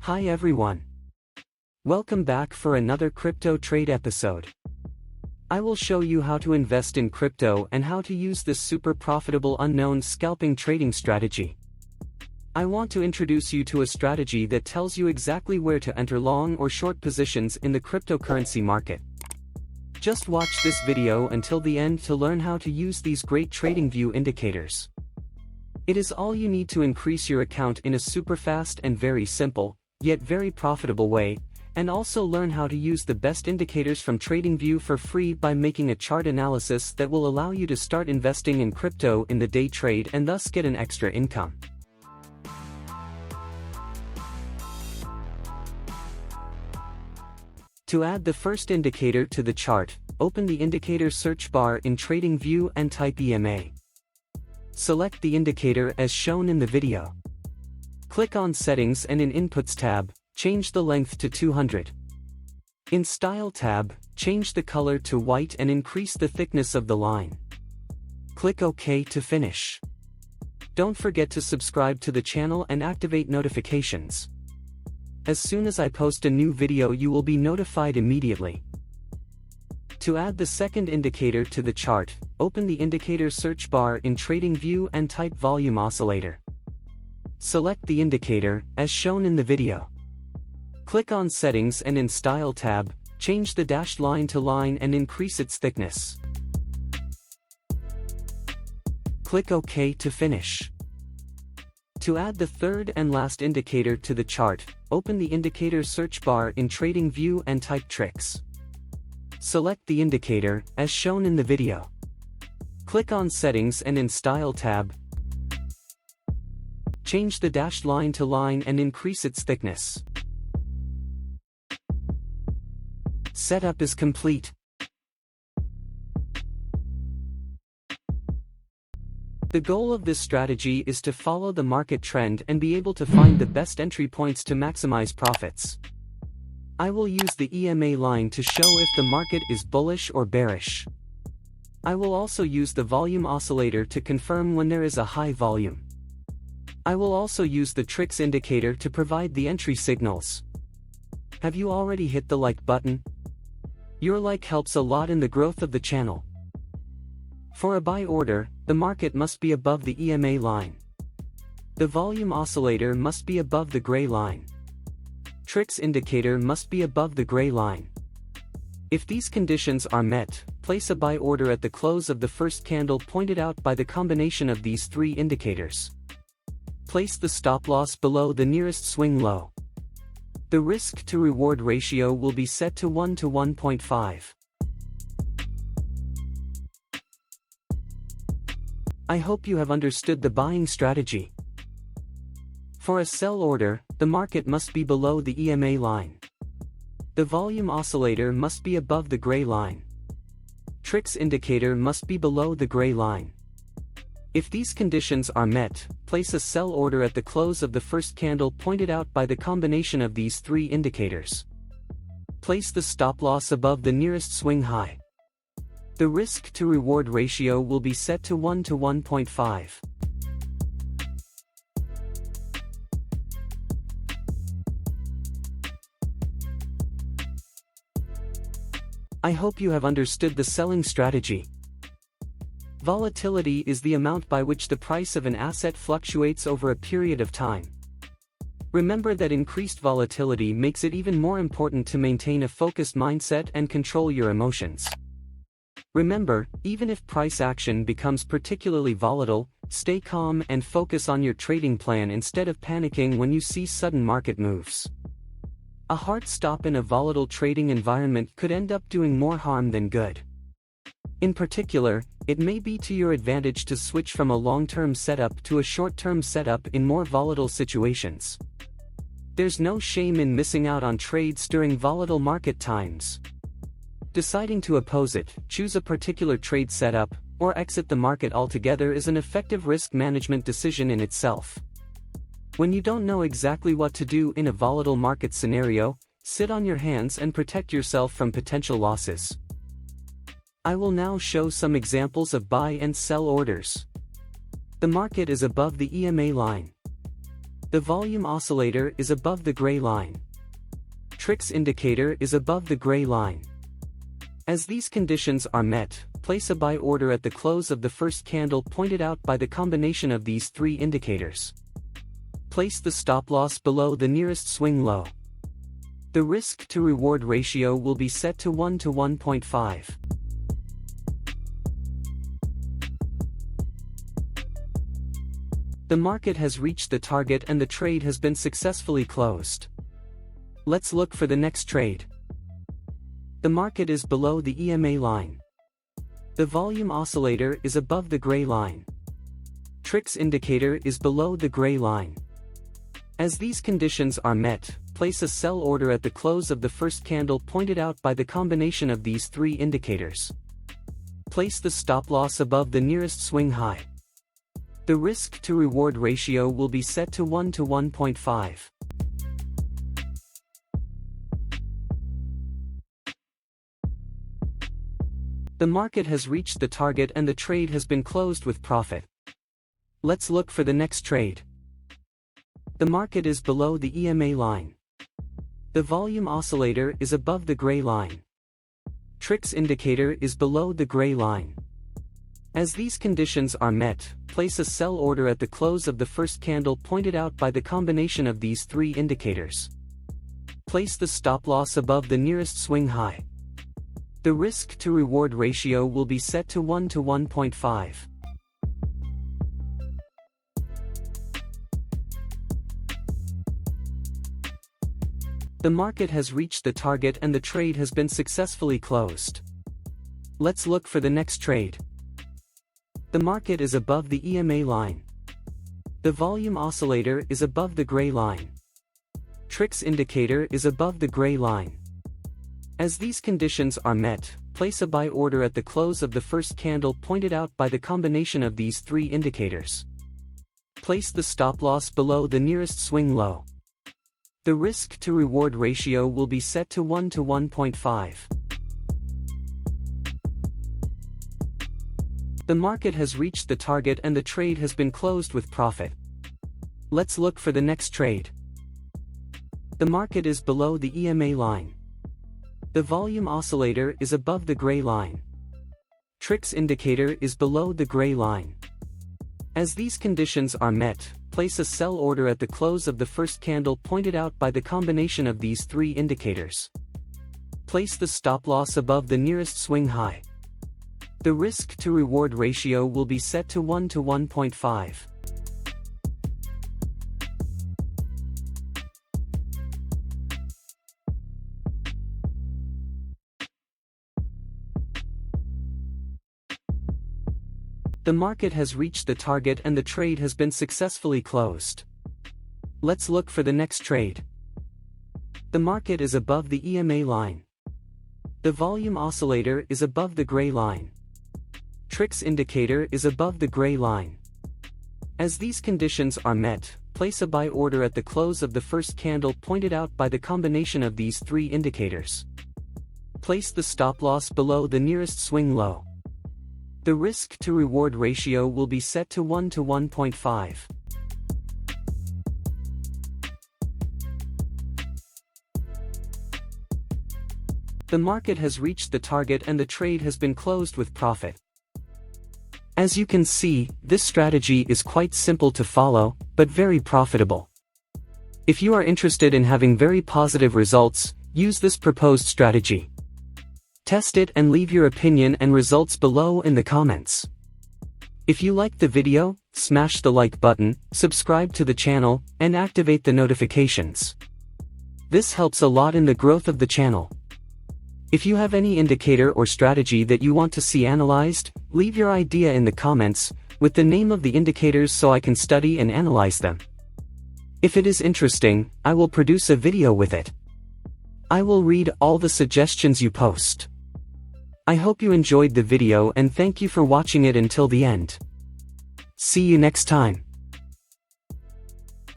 Hi everyone. Welcome back for another crypto trade episode. I will show you how to invest in crypto and how to use this super profitable unknown scalping trading strategy. I want to introduce you to a strategy that tells you exactly where to enter long or short positions in the cryptocurrency market. Just watch this video until the end to learn how to use these great Tradingview indicators. It is all you need to increase your account in a super fast and very simple, yet very profitable way, and also learn how to use the best indicators from Tradingview for free by making a chart analysis that will allow you to start investing in crypto in the day trade and thus get an extra income. To add the first indicator to the chart, open the indicator search bar in Tradingview and type EMA. Select the indicator as shown in the video. Click on Settings and in Inputs tab, change the length to 200. In Style tab, change the color to white and increase the thickness of the line. Click OK to finish. Don't forget to subscribe to the channel and activate notifications. As soon as I post a new video, you will be notified immediately. To add the second indicator to the chart, open the indicator search bar in Tradingview and type Volume Oscillator. Select the indicator, as shown in the video. Click on Settings and in Style tab, change the dashed line to line and increase its thickness. Click OK to finish. To add the third and last indicator to the chart, open the indicator search bar in Tradingview and type TRIX. Select the indicator, as shown in the video. Click on Settings and in Style tab, change the dashed line to line and increase its thickness. Setup is complete. The goal of this strategy is to follow the market trend and be able to find the best entry points to maximize profits. I will use the EMA line to show if the market is bullish or bearish. I will also use the volume oscillator to confirm when there is a high volume. I will also use the TRIX indicator to provide the entry signals. Have you already hit the like button? Your like helps a lot in the growth of the channel. For a buy order, the market must be above the EMA line. The volume oscillator must be above the gray line. TRIX indicator must be above the gray line. If these conditions are met, place a buy order at the close of the first candle pointed out by the combination of these three indicators. Place the stop loss below the nearest swing low. The risk to reward ratio will be set to 1 to 1.5. I hope you have understood the buying strategy. For a sell order, the market must be below the EMA line. The volume oscillator must be above the gray line. TRIX indicator must be below the gray line. If these conditions are met, place a sell order at the close of the first candle pointed out by the combination of these three indicators. Place the stop loss above the nearest swing high. The risk to reward ratio will be set to 1 to 1.5. I hope you have understood the selling strategy. Volatility is the amount by which the price of an asset fluctuates over a period of time. Remember that increased volatility makes it even more important to maintain a focused mindset and control your emotions. Remember, even if price action becomes particularly volatile, stay calm and focus on your trading plan instead of panicking when you see sudden market moves. A hard stop in a volatile trading environment could end up doing more harm than good. In particular, it may be to your advantage to switch from a long-term setup to a short-term setup in more volatile situations. There's no shame in missing out on trades during volatile market times. Deciding to oppose it, choose a particular trade setup, or exit the market altogether is an effective risk management decision in itself. When you don't know exactly what to do in a volatile market scenario, sit on your hands and protect yourself from potential losses. I will now show some examples of buy and sell orders. The market is above the EMA line. The volume oscillator is above the gray line. TRIX indicator is above the gray line. As these conditions are met, place a buy order at the close of the first candle pointed out by the combination of these three indicators. Place the stop loss below the nearest swing low. The risk-to-reward ratio will be set to 1 to 1.5. The market has reached the target and the trade has been successfully closed. Let's look for the next trade. The market is below the EMA line. The volume oscillator is above the gray line. TRIX indicator is below the gray line. As these conditions are met, place a sell order at the close of the first candle pointed out by the combination of these three indicators. Place the stop loss above the nearest swing high. The risk-to-reward ratio will be set to 1 to 1.5. The market has reached the target and the trade has been closed with profit. Let's look for the next trade. The market is below the EMA line. The volume oscillator is above the gray line. TRIX indicator is below the gray line. As these conditions are met, place a sell order at the close of the first candle pointed out by the combination of these three indicators. Place the stop loss above the nearest swing high. The risk-to-reward ratio will be set to 1 to 1.5. The market has reached the target and the trade has been successfully closed. Let's look for the next trade. The market is above the EMA line. The volume oscillator is above the gray line. TRIX indicator is above the gray line. As these conditions are met, place a buy order at the close of the first candle pointed out by the combination of these three indicators. Place the stop loss below the nearest swing low. The risk-to-reward ratio will be set to 1 to 1.5. The market has reached the target and the trade has been closed with profit. Let's look for the next trade. The market is below the EMA line. The volume oscillator is above the gray line. TRIX indicator is below the gray line. As these conditions are met, place a sell order at the close of the first candle pointed out by the combination of these three indicators. Place the stop loss above the nearest swing high. The risk-to-reward ratio will be set to 1 to 1.5. The market has reached the target and the trade has been successfully closed. Let's look for the next trade. The market is above the EMA line. The volume oscillator is above the gray line. TRIX indicator is above the gray line. As these conditions are met, place a buy order at the close of the first candle pointed out by the combination of these three indicators. Place the stop loss below the nearest swing low. The risk-to-reward ratio will be set to 1 to 1.5. The market has reached the target and the trade has been closed with profit. As you can see, this strategy is quite simple to follow, but very profitable. If you are interested in having very positive results, use this proposed strategy. Test it and leave your opinion and results below in the comments. If you liked the video, smash the like button, subscribe to the channel, and activate the notifications. This helps a lot in the growth of the channel. If you have any indicator or strategy that you want to see analyzed, leave your idea in the comments, with the name of the indicators so I can study and analyze them. If it is interesting, I will produce a video with it. I will read all the suggestions you post. I hope you enjoyed the video and thank you for watching it until the end. See you next time.